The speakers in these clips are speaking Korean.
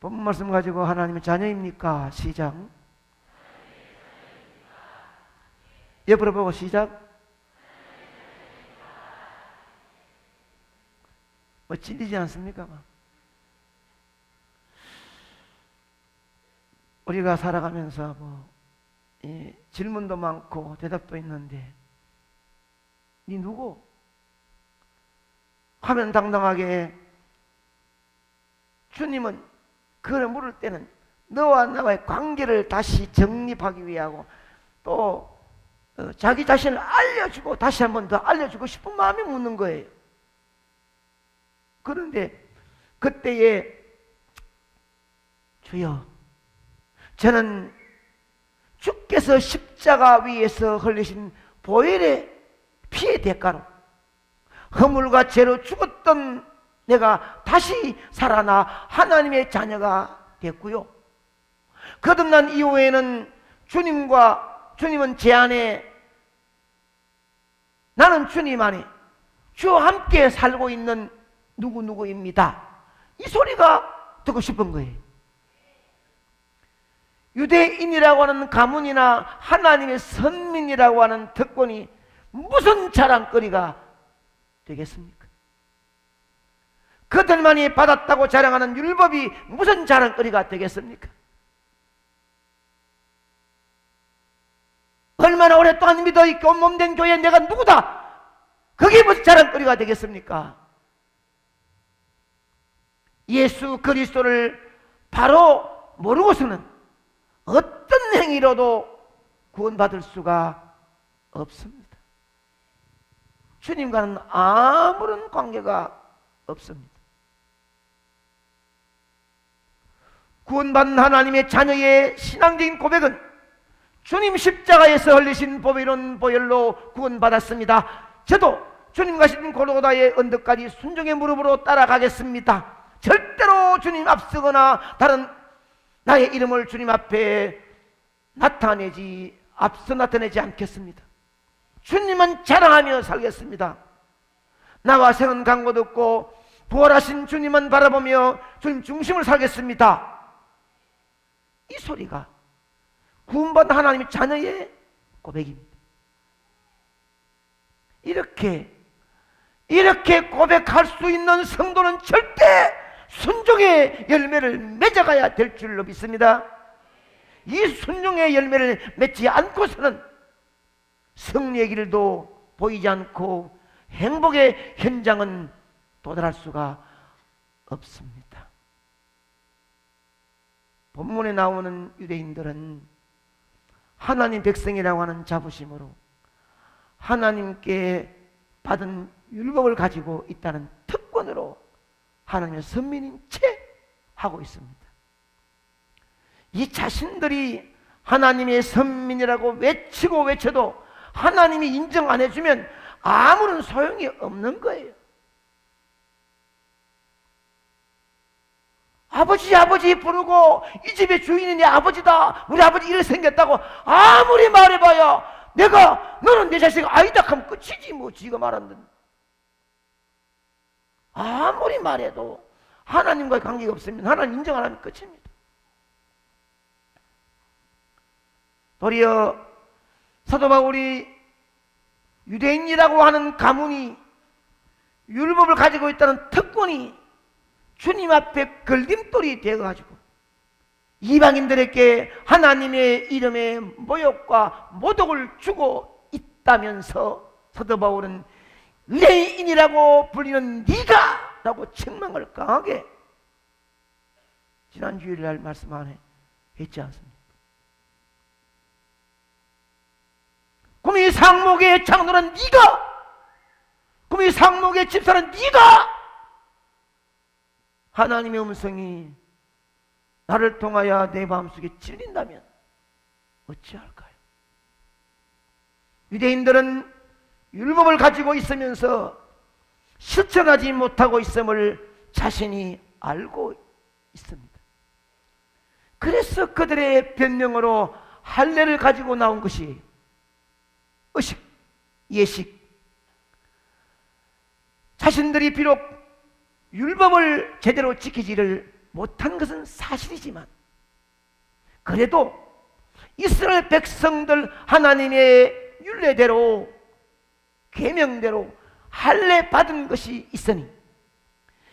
본문 말씀 가지고 하나님의 자녀입니까? 시작. 옆으로 보고 시작. 뭐 찔리지 않습니까? 우리가 살아가면서 질문도 많고 대답도 있는데 니 누구? 하면 당당하게 주님은 그를 물을 때는 너와 나와의 관계를 다시 정립하기 위하고 또 자기 자신을 알려주고 다시 한 번 더 알려주고 싶은 마음이 묻는 거예요. 그런데 그때에 주여, 저는 주께서 십자가 위에서 흘리신 보혈의 피의 대가로 허물과 죄로 죽었던 내가 다시 살아나 하나님의 자녀가 됐고요. 거듭난 이후에는 주님은 제 안에, 나는 주님 안에 주와 함께 살고 있는 누구누구입니다. 이 소리가 듣고 싶은 거예요. 유대인이라고 하는 가문이나 하나님의 선민이라고 하는 특권이 무슨 자랑거리가 되겠습니까? 그들만이 받았다고 자랑하는 율법이 무슨 자랑거리가 되겠습니까? 얼마나 오랫동안 믿어있고 온몸된 교회에 내가 누구다, 그게 무슨 자랑거리가 되겠습니까? 예수 그리스도를 바로 모르고서는 어떤 행위로도 구원받을 수가 없습니다. 주님과는 아무런 관계가 없습니다. 구원받은 하나님의 자녀의 신앙적인 고백은 주님 십자가에서 흘리신 보배로운 보혈로 구원받았습니다. 저도 주님 가신 골고다의 언덕까지 순종의 무릎으로 따라가겠습니다. 절대로 주님 앞서거나 다른 나의 이름을 주님 앞에 앞서 나타내지 않겠습니다. 주님은 자랑하며 살겠습니다. 나와 새로운 강고 듣고 부활하신 주님은 바라보며 주님 중심을 살겠습니다. 이 소리가 구원받은 하나님의 자녀의 고백입니다. 이렇게 고백할 수 있는 성도는 절대 순종의 열매를 맺어가야 될 줄로 믿습니다. 이 순종의 열매를 맺지 않고서는 승리의 길도 보이지 않고 행복의 현장은 도달할 수가 없습니다. 본문에 나오는 유대인들은 하나님 백성이라고 하는 자부심으로 하나님께 받은 율법을 가지고 있다는 특권으로 하나님의 선민인 채 하고 있습니다. 이 자신들이 하나님의 선민이라고 외쳐도 하나님이 인정 안 해주면 아무런 소용이 없는 거예요. 아버지 부르고 이 집의 주인이 내 아버지다, 우리 아버지 이렇게 생겼다고 아무리 말해봐야 너는 내 자식 아니다 하면 끝이지 뭐. 지가 말한다는 아무리 말해도 하나님과의 관계가 없으면, 하나님 인정 안 하면 끝입니다. 도리어 사도 바울이 유대인이라고 하는 가문이 율법을 가지고 있다는 특권이 주님 앞에 걸림돌이 되어가지고 이방인들에게 하나님의 이름의 모욕과 모독을 주고 있다면서 사도 바울은 유대인이라고 불리는 네가 라고 책망을 강하게 지난 주일날 말씀 안에 했지 않습니까? 그럼 이 상목의 장로는 네가, 그럼 이 상목의 집사는 네가, 하나님의 음성이 나를 통하여 내 마음속에 찔린다면 어찌할까요? 유대인들은 율법을 가지고 있으면서 실천하지 못하고 있음을 자신이 알고 있습니다. 그래서 그들의 변명으로 할례를 가지고 나온 것이 의식, 예식, 자신들이 비록 율법을 제대로 지키지를 못한 것은 사실이지만 그래도 이스라엘 백성들 하나님의 율례대로 계명대로 할례 받은 것이 있으니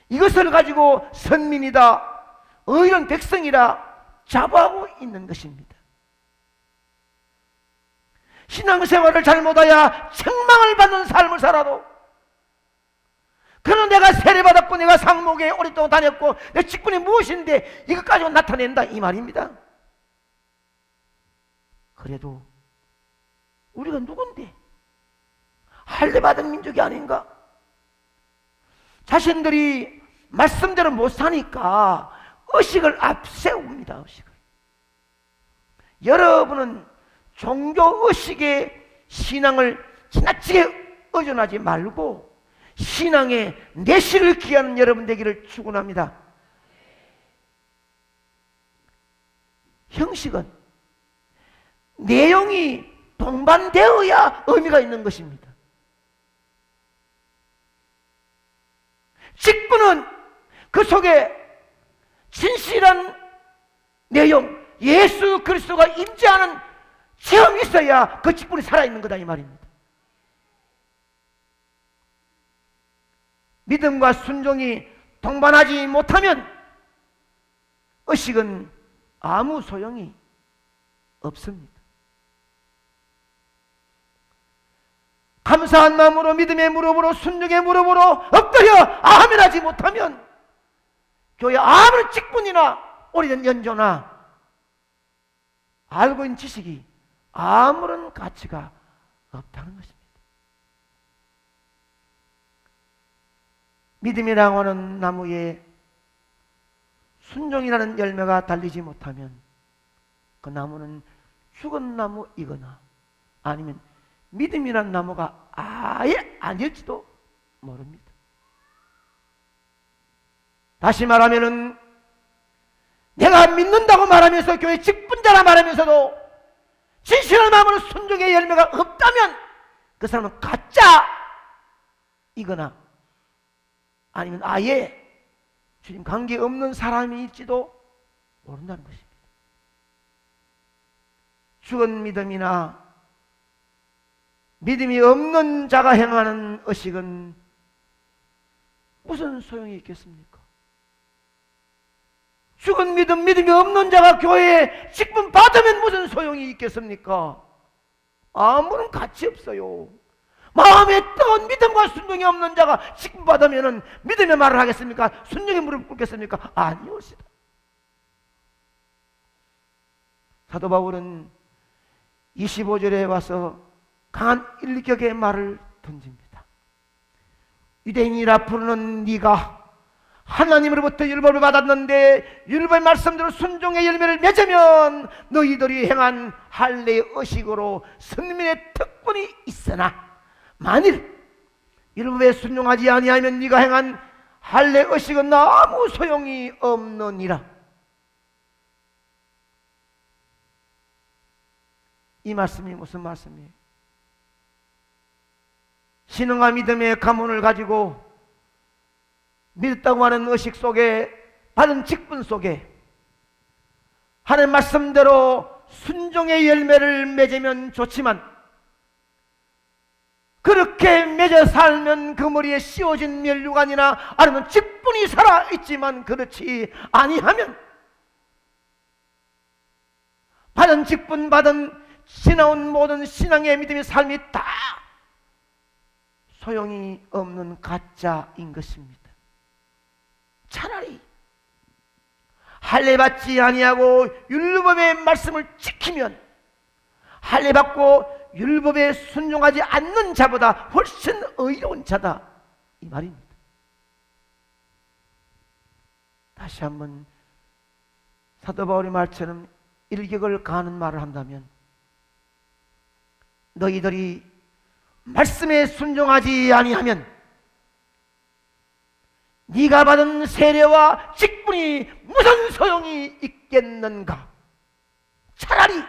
이것을 가지고 선민이다, 의로운 백성이라 자부하고 있는 것입니다. 신앙생활을 잘못하여 책망을 받는 삶을 살아도 그는 내가 세례받았고 내가 상목에 오랫동안 다녔고 내 직분이 무엇인데 이것 가지고 나타낸다 이 말입니다. 그래도 우리가 누군데 할례 받은 민족이 아닌가? 자신들이 말씀대로 못 사니까 의식을 앞세웁니다. 의식을. 여러분은 종교 의식에 신앙을 지나치게 의존하지 말고 신앙의 내실을 기하는 여러분 되기를 축원합니다. 형식은 내용이 동반되어야 의미가 있는 것입니다. 직분은 그 속에 진실한 내용, 예수 그리스도가 임재하는 체험이 있어야 그 직분이 살아있는 거다 이 말입니다. 믿음과 순종이 동반하지 못하면 의식은 아무 소용이 없습니다. 감사한 마음으로 믿음의 무릎으로 순종의 무릎으로 엎드려 아멘하지 못하면 교회 아무런 직분이나 오래된 연조나 알고 있는 지식이 아무런 가치가 없다는 것입니다. 믿음이라고 하는 나무에 순종이라는 열매가 달리지 못하면 그 나무는 죽은 나무이거나 아니면 믿음이라는 나무가 아예 아닐지도 모릅니다. 다시 말하면은 내가 믿는다고 말하면서 교회 직분자라 말하면서도 진실한 마음으로 순종의 열매가 없다면 그 사람은 가짜이거나 아니면 아예 주님 관계없는 사람일지도 모른다는 것입니다. 죽은 믿음이나 믿음이 없는 자가 행하는 의식은 무슨 소용이 있겠습니까? 죽은 믿음, 믿음이 없는 자가 교회에 직분 받으면 무슨 소용이 있겠습니까? 아무런 가치 없어요. 마음에 뜨거운 믿음과 순종이 없는 자가 직분 받으면 믿음의 말을 하겠습니까? 순종의 무릎 꿇겠습니까? 아니오시다. 사도 바울은 25절에 와서 강한 일격의 말을 던집니다. 유대인이라 부르는 네가 하나님으로부터 율법을 받았는데 율법의 말씀대로 순종의 열매를 맺으면 너희들이 행한 할례의 의식으로 선민의 특권이 있으나 만일 율법에 순종하지 아니하면 네가 행한 할례의 의식은 아무 소용이 없느니라. 이 말씀이 무슨 말씀이에요? 신앙과 믿음의 가문을 가지고 믿었다고 하는 의식 속에 받은 직분 속에 하나님 말씀대로 순종의 열매를 맺으면 좋지만 그렇게 맺어 살면 그 머리에 씌워진 멸류관이나 아니면 직분이 살아있지만 그렇지 아니하면 받은 직분 받은 지나온 모든 신앙의 믿음의 삶이 다 소용이 없는 가짜인 것입니다. 차라리 할례 받지 아니하고 율법의 말씀을 지키면 할례 받고 율법에 순종하지 않는 자보다 훨씬 의로운 자다 이 말입니다. 다시 한번 사도 바울의 말처럼 일격을 가하는 말을 한다면 너희들이 말씀에 순종하지 아니하면 네가 받은 세례와 직분이 무슨 소용이 있겠는가? 차라리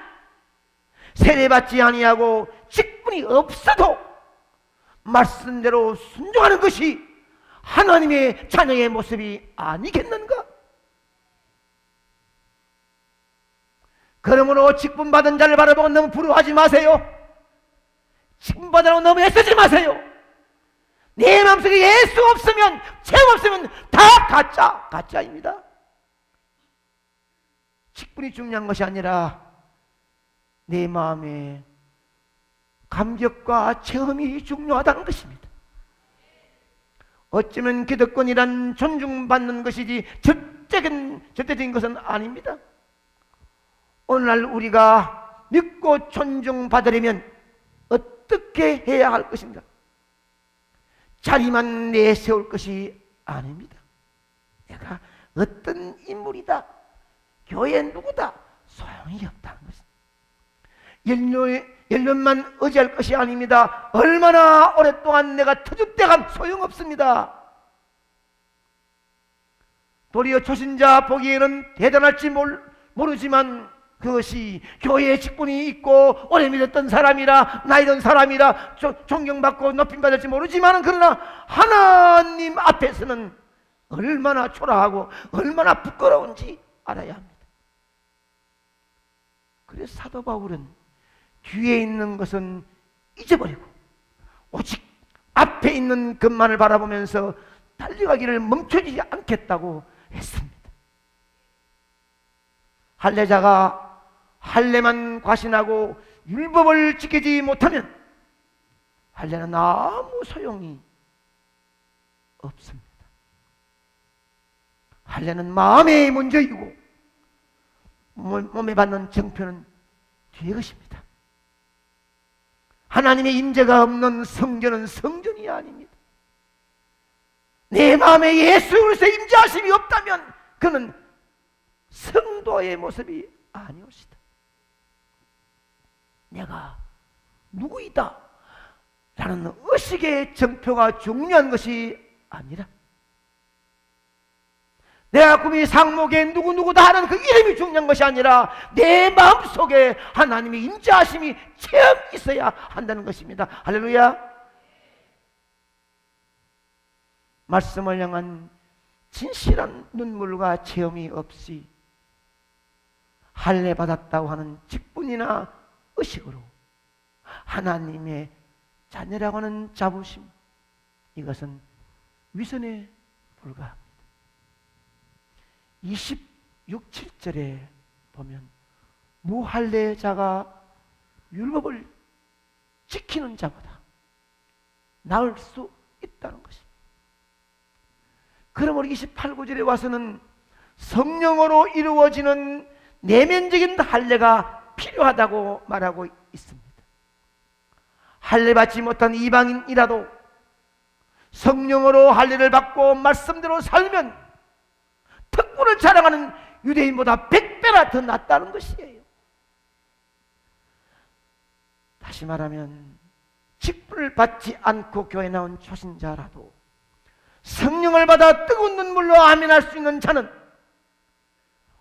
세례받지 아니하고 직분이 없어도 말씀대로 순종하는 것이 하나님의 자녀의 모습이 아니겠는가? 그러므로 직분받은 자를 바라보고 너무 부러워하지 마세요. 직분받으라고 너무 애쓰지 마세요. 내 마음속에 예수 없으면, 체험 없으면 다 가짜입니다. 직분이 중요한 것이 아니라 내 마음에 감격과 체험이 중요하다는 것입니다. 어쩌면 기득권이란 존중받는 것이지 절대적인 것은 아닙니다. 오늘날 우리가 믿고 존중받으려면 어떻게 해야 할 것인가? 자리만 내세울 것이 아닙니다. 내가 어떤 인물이다, 교회 누구다, 소용이 없다는 것입니다. 연륜만 의지할 것이 아닙니다. 얼마나 오랫동안 내가 터줏대감 소용없습니다. 도리어 초신자 보기에는 대단할지 모르지만 그것이 교회에 직분이 있고 오래 믿었던 사람이라, 나이 든 사람이라 존경받고 높임받을지 모르지만, 그러나 하나님 앞에서는 얼마나 초라하고 얼마나 부끄러운지 알아야 합니다. 그래서 사도 바울은 뒤에 있는 것은 잊어버리고 오직 앞에 있는 것만을 바라보면서 달려가기를 멈추지 않겠다고 했습니다. 할례자가 할례만 과신하고 율법을 지키지 못하면 할례는 아무 소용이 없습니다. 할례는 마음의 문제이고 몸에 받는 정표는 뒤의 것입니다. 하나님의 임재가 없는 성전은 성전이 아닙니다. 내 마음에 예수 그리스도의 임재하심이 없다면 그는 성도의 모습이 아니옵시다. 내가 누구이다 라는 의식의 정표가 중요한 것이 아니라, 내가 꿈이 상목에 누구누구다 하는 그 이름이 중요한 것이 아니라 내 마음속에 하나님의 임재하심이 체험 있어야 한다는 것입니다. 할렐루야. 말씀을 향한 진실한 눈물과 체험이 없이 할례 받았다고 하는 직분이나 의식으로 하나님의 자녀라고 하는 자부심, 이것은 위선에 불과합니다. 26, 7절에 보면 무할례자가 율법을 지키는 자보다 나을 수 있다는 것입니다. 그러므로 28, 9절에 와서는 성령으로 이루어지는 내면적인 할례가 필요하다고 말하고 있습니다. 할례 받지 못한 이방인이라도 성령으로 할례를 받고 말씀대로 살면 특권을 자랑하는 유대인보다 100배나 더 낫다는 것이에요. 다시 말하면 직분을 받지 않고 교회에 나온 초신자라도 성령을 받아 뜨거운 눈물로 아멘할 수 있는 자는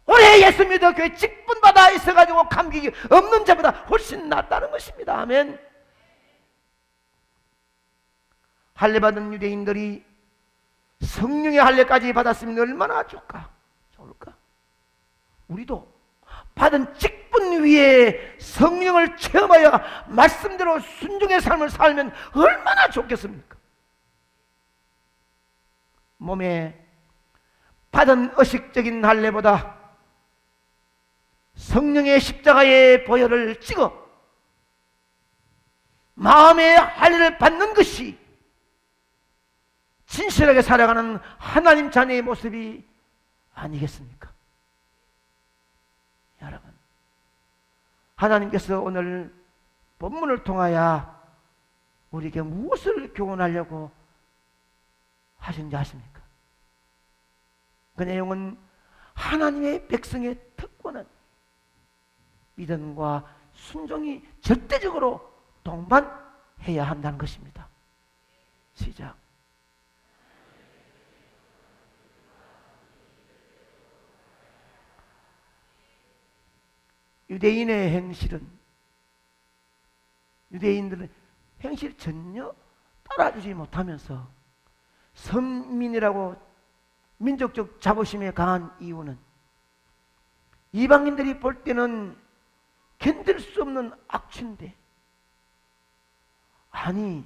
오래 예수 믿어 교회 직분 받아 있어가지고 감격이 없는 자보다 훨씬 낫다는 것입니다. 아멘. 할례 받은 유대인들이 성령의 할례까지 받았으면 얼마나 좋을까? 우리도 받은 직분 위에 성령을 체험하여 말씀대로 순종의 삶을 살면 얼마나 좋겠습니까? 몸에 받은 의식적인 할례보다 성령의 십자가의 보혈을 찍어 마음의 할례를 받는 것이 진실하게 살아가는 하나님 자녀의 모습이 아니겠습니까? 여러분, 하나님께서 오늘 본문을 통하여 우리에게 무엇을 교훈하려고 하신지 아십니까? 그 내용은 하나님의 백성의 특권은 믿음과 순종이 절대적으로 동반해야 한다는 것입니다. 시작. 유대인의 행실은, 유대인들은 행실 전혀 따라주지 못하면서 선민이라고 민족적 자부심에 강한 이유는 이방인들이 볼 때는 견딜 수 없는 악취인데, 아니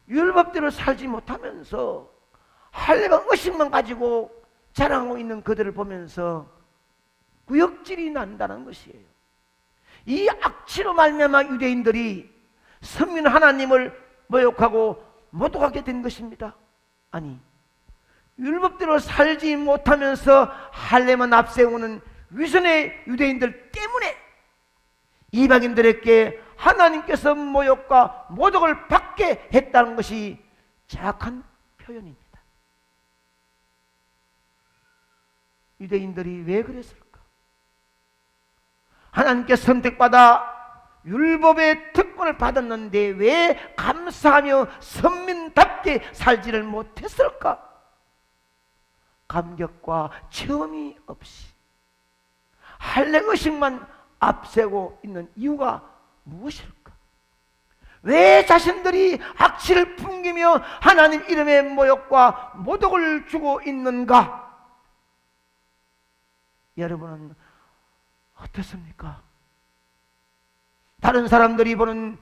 율법대로 살지 못하면서 할례가 의식만 가지고 자랑하고 있는 그들을 보면서 구역질이 난다는 것이에요. 이 악취로 말미암아 유대인들이 선민 하나님을 모욕하고 모독하게 된 것입니다. 아니 율법대로 살지 못하면서 할례만 앞세우는 위선의 유대인들 때문에 이방인들에게 하나님께서 모욕과 모독을 받게 했다는 것이 정확한 표현입니다. 유대인들이 왜 그랬을까? 하나님께 선택받아 율법의 특권을 받았는데 왜 감사하며 선민답게 살지를 못했을까? 감격과 체험이 없이 할례 의식만 앞세고 있는 이유가 무엇일까? 왜 자신들이 악취를 풍기며 하나님 이름의 모욕과 모독을 주고 있는가? 여러분은 어떻습니까? 다른 사람들이 보는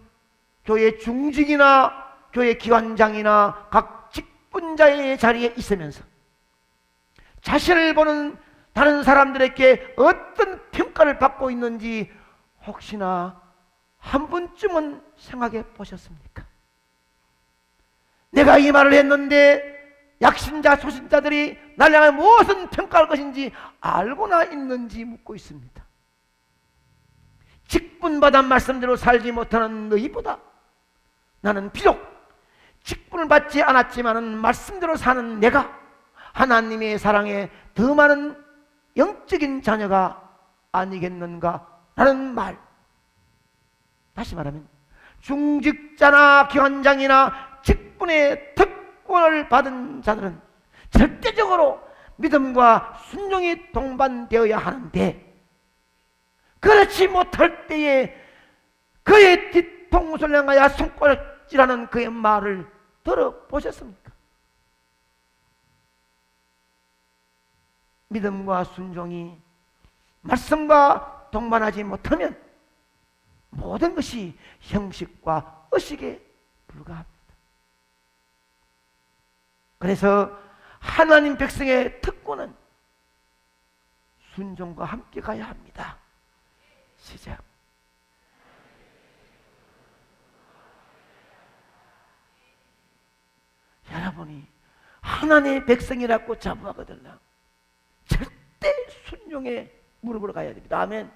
교회 중직이나 교회 기관장이나 각 직분자의 자리에 있으면서 자신을 보는 다른 사람들에게 어떤 평가를 받고 있는지 혹시나 한 번쯤은 생각해 보셨습니까? 내가 이 말을 했는데 약신자, 소신자들이 나를 향해 무엇은 평가할 것인지 알고나 있는지 묻고 있습니다. 직분받은 말씀대로 살지 못하는 너희보다 나는 비록 직분을 받지 않았지만 말씀대로 사는 내가 하나님의 사랑에 더 많은 영적인 자녀가 아니겠는가 라는 말. 다시 말하면 중직자나 기관장이나 직분의 특권을 받은 자들은 절대적으로 믿음과 순종이 동반되어야 하는데, 그렇지 못할 때에 그의 뒤통수를 향하여 손가락질하는 그의 말을 들어보셨습니까? 믿음과 순종이 말씀과 동반하지 못하면 모든 것이 형식과 의식에 불과합니다. 그래서 하나님 백성의 특권은 순종과 함께 가야 합니다. 시작. 여러분이 하나님의 백성이라고 자부하거든요. 절대 순종에 무릎을 가야 됩니다. 아멘.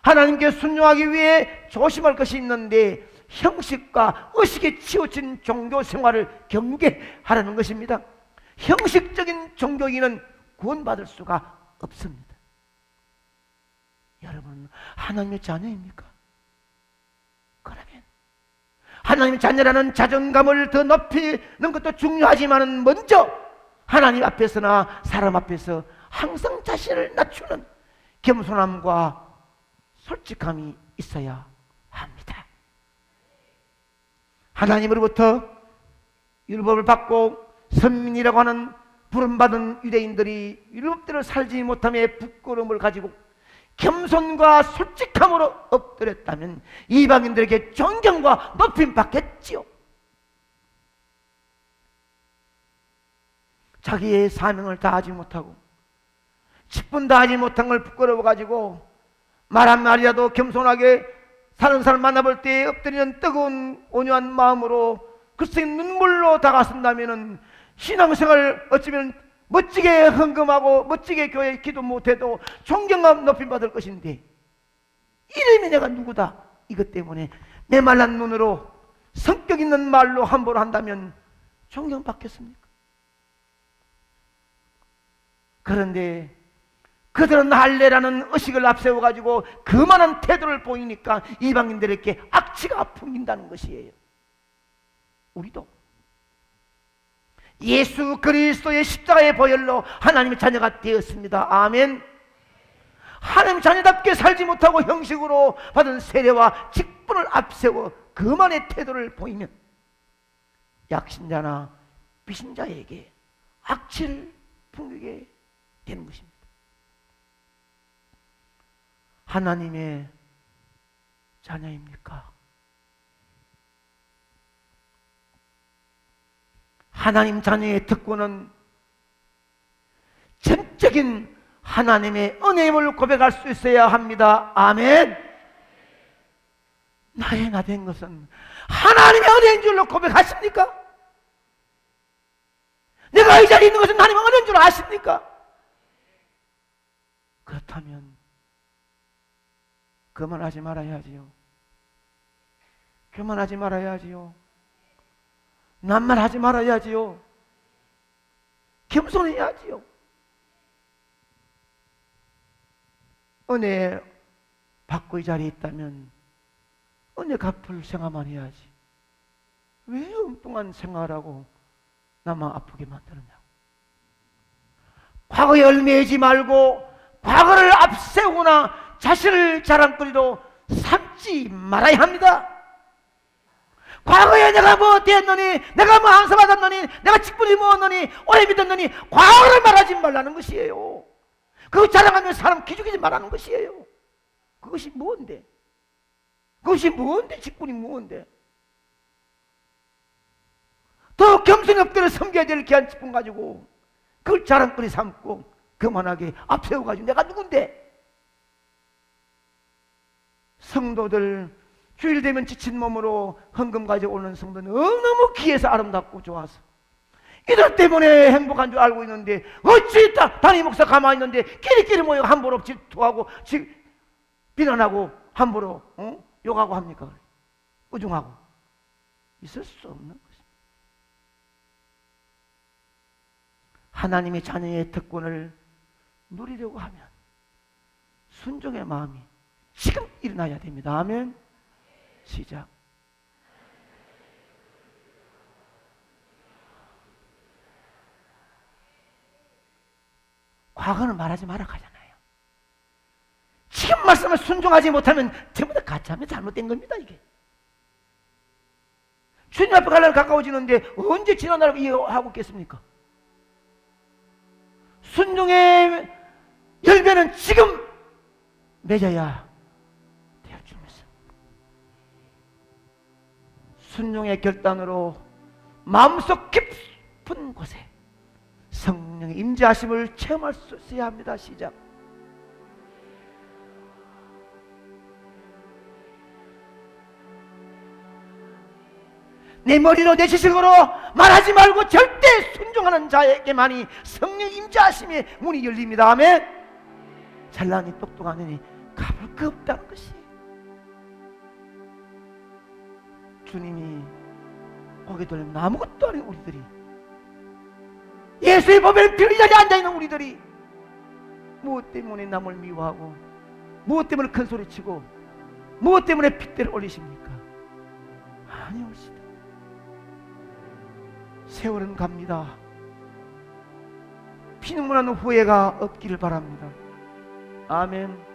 하나님께 순종하기 위해 조심할 것이 있는데 형식과 의식에 치우친 종교 생활을 경계하라는 것입니다. 형식적인 종교인은 구원받을 수가 없습니다. 여러분, 하나님의 자녀입니까? 그러면 하나님의 자녀라는 자존감을 더 높이는 것도 중요하지만 먼저 하나님 앞에서나 사람 앞에서 항상 자신을 낮추는 겸손함과 솔직함이 있어야 합니다. 하나님으로부터 율법을 받고 선민이라고 하는 부름받은 유대인들이 율법대로 살지 못함에 부끄러움을 가지고 겸손과 솔직함으로 엎드렸다면 이방인들에게 존경과 높임 받겠지요. 자기의 사명을 다하지 못하고 직분 다하지 못한 걸 부끄러워 가지고 말 한마디라도 겸손하게 사는 사람 만나볼 때 엎드리는 뜨거운 온유한 마음으로 글쎄 눈물로 다가선다면 신앙생활을 어쩌면 멋지게 헌금하고 멋지게 교회에 기도 못해도 존경감 높임 받을 것인데, 이름이 내가 누구다 이것 때문에 메말란 눈으로 성격 있는 말로 함부로 한다면 존경받겠습니까? 그런데 그들은 할례라는 의식을 앞세워가지고 그만한 태도를 보이니까 이방인들에게 악취가 풍긴다는 것이에요. 우리도 예수 그리스도의 십자가의 보혈로 하나님의 자녀가 되었습니다. 아멘. 하나님 자녀답게 살지 못하고 형식으로 받은 세례와 직분을 앞세워 그만의 태도를 보이면 약신자나 비신자에게 악취를 풍기게 되는 것입니다. 하나님의 자녀입니까? 하나님 자녀의 특권은 전적인 하나님의 은혜임을 고백할 수 있어야 합니다. 아멘. 나의 나 된 것은 하나님의 은혜인 줄로 고백하십니까? 내가 이 자리에 있는 것은 하나님의 은혜인 줄 아십니까? 그렇다면 그만하지 말아야지요. 그만하지 말아야지요. 낱말하지 말아야지요. 겸손해야지요. 은혜 받고 이 자리에 있다면 은혜 갚을 생활만 해야지. 왜 엉뚱한 생활하고 나만 아프게 만드느냐고. 과거에 얽매이지 말고 과거를 앞세우거나 자신을 자랑거리로 삼지 말아야 합니다. 과거에 내가 뭐 됐느니, 내가 뭐 항사받았느니, 내가 직분이 뭐었느니, 오래 믿었느니, 과거를 말하지 말라는 것이에요. 그거 자랑하면 사람 기죽이지 말라는 것이에요. 그것이 뭔데? 그것이 뭔데? 직분이 뭔데? 더 겸손히 업대로 섬겨야 될 귀한 직분 가지고 그걸 자랑거리 삼고 그만하게 앞세워가지고 내가 누군데? 성도들 주일 되면 지친 몸으로 헌금 가지고 오는 성도는 너무 귀해서 아름답고 좋아서 이들 때문에 행복한 줄 알고 있는데 어찌 담임 목사 가만히 있는데 끼리끼리 모여 함부로 질투하고 비난하고 함부로 욕하고 합니까? 우중하고 있을 수 없는 것입니다. 하나님의 자녀의 특권을 누리려고 하면 순종의 마음이 지금 일어나야 됩니다. 아멘. 시작. 과거는 말하지 마라 하잖아요. 지금 말씀을 순종하지 못하면 전부 다 가짜면 잘못된 겁니다. 이게 주님 앞에 가려면 가까워지는데 언제 지난날을 이해하고 있겠습니까? 순종의 열매는 지금 맺어야 될 줄 믿습니다. 순종의 결단으로 마음속 깊은 곳에 성령의 임재하심을 체험할 수 있어야 합니다. 시작. 내 머리로 내 지식으로 말하지 말고 절대 순종하는 자에게만이 성령 임재하심의 문이 열립니다. 아멘. 잘나니 똑똑하니 갚을 거 없다는 것이 주님이 고개 돌리면 아무것도 아닌 우리들이 예수의 법에 편히 자리에 앉아있는 우리들이 무엇 때문에 남을 미워하고 무엇 때문에 큰소리치고 무엇 때문에 핏대를 올리십니까? 아니옵시다. 세월은 갑니다. 피눈물 나는 후회가 없기를 바랍니다. 아멘.